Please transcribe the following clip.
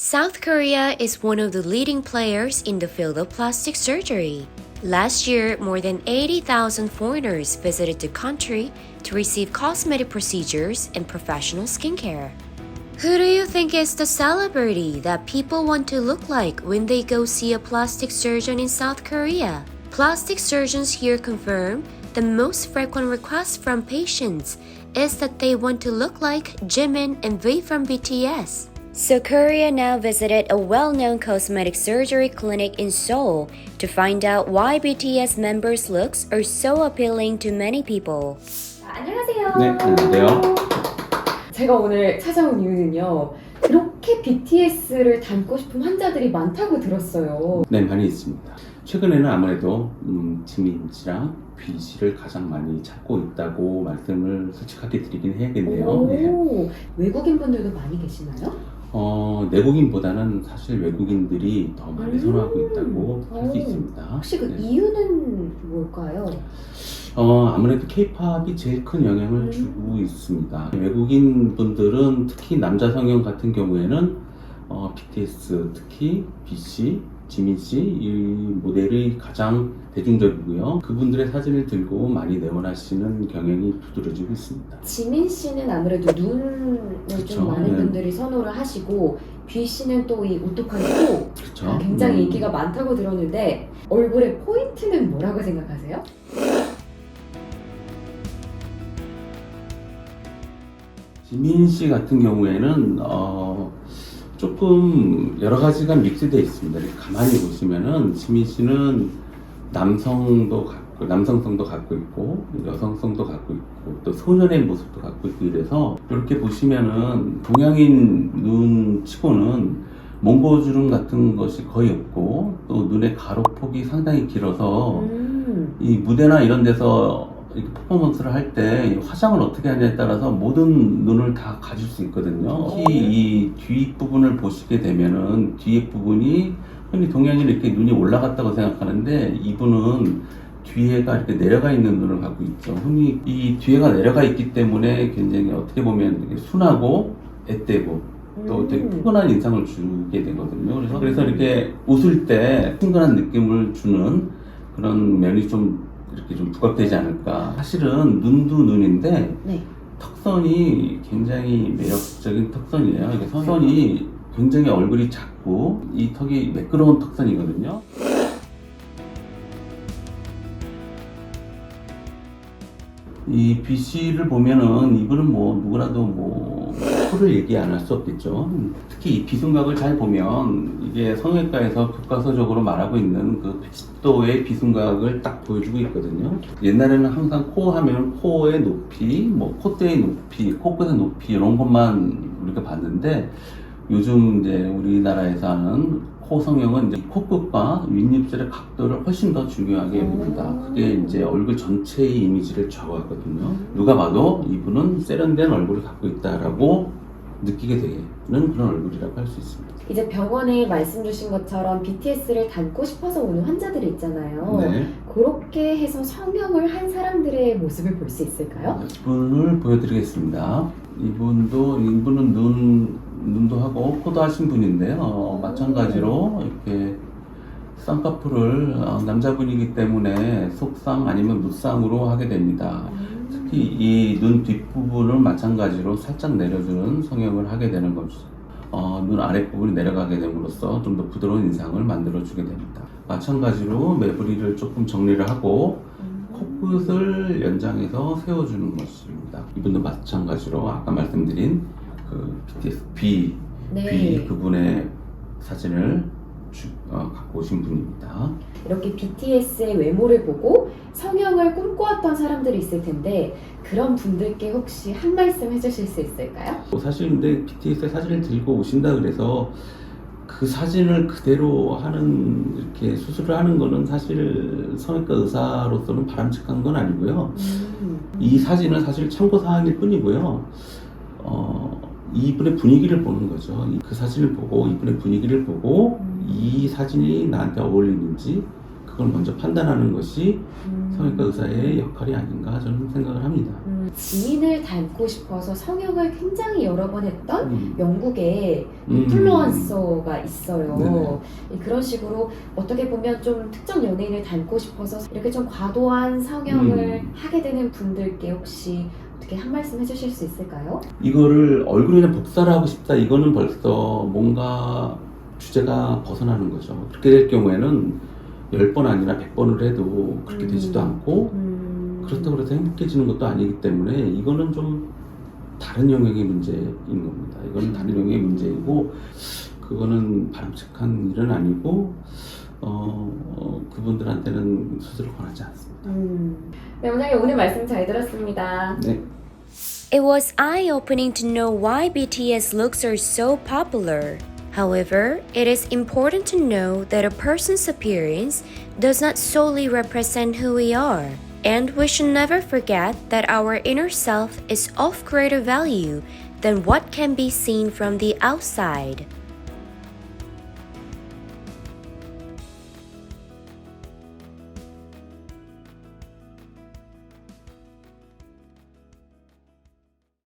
South Korea is one of the leading players in the field of plastic surgery. Last year, more than 80,000 foreigners visited the country to receive cosmetic procedures and professional skincare. Who do you think is the celebrity that people want to look like when they go see a plastic surgeon in South Korea? Plastic surgeons here confirm the most frequent request from patients is that they want to look like Jimin and V from BTS. So Korea now visited a well-known cosmetic surgery clinic in Seoul to find out why BTS members' looks are so appealing to many people. 안녕하세요. 네, 안녕하세요. 제가 오늘 찾아온 이유는요. 이렇게 BTS를 닮고 싶은 환자들이 많다고 들었어요. 네, 많이 있습니다. 최근에는 아무래도 지민 씨랑 비 씨를 가장 많이 찾고 있다고 말씀을 솔직하게 드리긴 해야겠네요. 네. 외국인 분들도 많이 계시나요? 내국인보다는 사실 외국인들이 더 많이 선호하고 있다고 할 수 있습니다. 혹시 그 네. 이유는 뭘까요? 아무래도 K-팝이 제일 큰 영향을 주고 있습니다. 외국인 분들은 특히 남자 성형 같은 경우에는 BTS, 특히 BC, 지민 씨 이 모델이 가장 대중적이고요. 그분들의 사진을 들고 많이 내원하시는 경향이 두드러지고 있습니다. 지민 씨는 아무래도 눈을 그쵸, 좀 많은 네. 분들이 선호를 하시고 비 씨는 또 이 오똑한 코 그렇죠. 굉장히 인기가 많다고 들었는데 얼굴의 포인트는 뭐라고 생각하세요? 지민 씨 같은 경우에는 조금 여러 가지가 믹스되어 있습니다. 이렇게 가만히 보시면은 지민 씨는 남성성도 갖고 있고 여성성도 갖고 있고 또 소년의 모습도 갖고 있고 이래서 이렇게 보시면은 동양인 눈치고는 몽고주름 같은 것이 거의 없고 또 눈의 가로폭이 상당히 길어서 이 무대나 이런 데서 이렇게 퍼포먼스를 할 때 화장을 어떻게 하냐에 따라서 모든 눈을 다 가질 수 있거든요. 특히 이 뒷부분을 보시게 되면은 뒤에 부분이 흔히 동양인은 이렇게 눈이 올라갔다고 생각하는데 이분은 뒤에가 이렇게 내려가 있는 눈을 갖고 있죠. 흔히 이 뒤에가 내려가 있기 때문에 굉장히 어떻게 보면 이렇게 순하고 앳되고 또 되게 푸근한 인상을 주게 되거든요. 그래서 이렇게 웃을 때 친근한 느낌을 주는 그런 면이 좀 이렇게 좀 부각되지 않을까. 사실은 눈도 눈인데 네. 턱선이 굉장히 매력적인 턱선이에요. 이게 턱선이 굉장히 얼굴이 작고 이 턱이 매끄러운 턱선이거든요. 이 B 씨를 보면은 이분은 뭐 누구라도 뭐 코를 얘기 안 할 수 없겠죠. 특히 이 비순각을 잘 보면 이게 성형외과에서 교과서적으로 말하고 있는 그 110도의 비순각을 딱 보여주고 있거든요. 옛날에는 항상 코 하면 코의 높이, 뭐 콧대의 높이, 코끝의 높이 이런 것만 우리가 봤는데 요즘 이제 우리나라에서 하는 코 성형은 이제 코끝과 윗입술의 각도를 훨씬 더 중요하게 봅니다. 그게 이제 얼굴 전체의 이미지를 좌우하거든요. 누가 봐도 이분은 세련된 얼굴을 갖고 있다라고 느끼게 되는 그런 얼굴이라고 할 수 있습니다. 이제 병원에 말씀 주신 것처럼 BTS를 닮고 싶어서 오는 환자들이 있잖아요. 네. 그렇게 해서 성형을 한 사람들의 모습을 볼 수 있을까요? 이분을 보여드리겠습니다. 이분은 눈도 하고 코도 하신 분인데요. 마찬가지로 이렇게 쌍꺼풀을 남자분이기 때문에 속쌍 아니면 무쌍으로 하게 됩니다. 특히 이 눈 뒷부분을 마찬가지로 살짝 내려주는 성형을 하게 되는 거죠. 눈 아랫부분이 내려가게 됨으로써 좀 더 부드러운 인상을 만들어주게 됩니다. 마찬가지로 매부리를 조금 정리를 하고 코끝을 연장해서 세워주는 것입니다. 이분도 마찬가지로 아까 말씀드린 그 BTS B 그분의 사진을 갖고 오신 분입니다. 이렇게 BTS의 외모를 보고 성형을 꿈꿔왔던 사람들이 있을 텐데 그런 분들께 혹시 한 말씀 해주실 수 있을까요? 사실 근데 BTS의 사진을 들고 오신다 그래서 그 사진을 그대로 하는 이렇게 수술을 하는 거는 사실 성형외과 의사로서는 바람직한 건 아니고요. 이 사진은 사실 참고 사항일 뿐이고요. 이분의 분위기를 보는 거죠. 그 사진을 보고 이분의 분위기를 보고 이 사진이 나한테 어울리는지 그걸 먼저 판단하는 것이 성형외과 의사의 역할이 아닌가 저는 생각을 합니다. 지인을 닮고 싶어서 성형을 굉장히 여러 번 했던 영국의 음. 인플루언서가 있어요. 네네. 그런 식으로 어떻게 보면 좀 특정 연예인을 닮고 싶어서 이렇게 좀 과도한 성형을 하게 되는 분들께 혹시 어떻게 한 말씀 해주실 수 있을까요? 이거를 얼굴이나 복사를 하고 싶다, 이거는 벌써 뭔가 주제가 벗어나는 거죠. 그렇게 될 경우에는 10번 아니라 100번을 해도 그렇게 되지도 않고, 그렇다고 해서 행복해지는 것도 아니기 때문에 이거는 좀 다른 영역의 문제인 겁니다. 이거는 다른 영역의 문제이고, 그거는 바람직한 일은 아니고, 그분들한테는 수술을 권하지 않습니다. 네, 원장님 오늘 말씀 잘 들었습니다. 네. It was eye-opening to know why BTS looks are so popular. However, it is important to know that a person's appearance does not solely represent who we are. And we should never forget that our inner self is of greater value than what can be seen from the outside.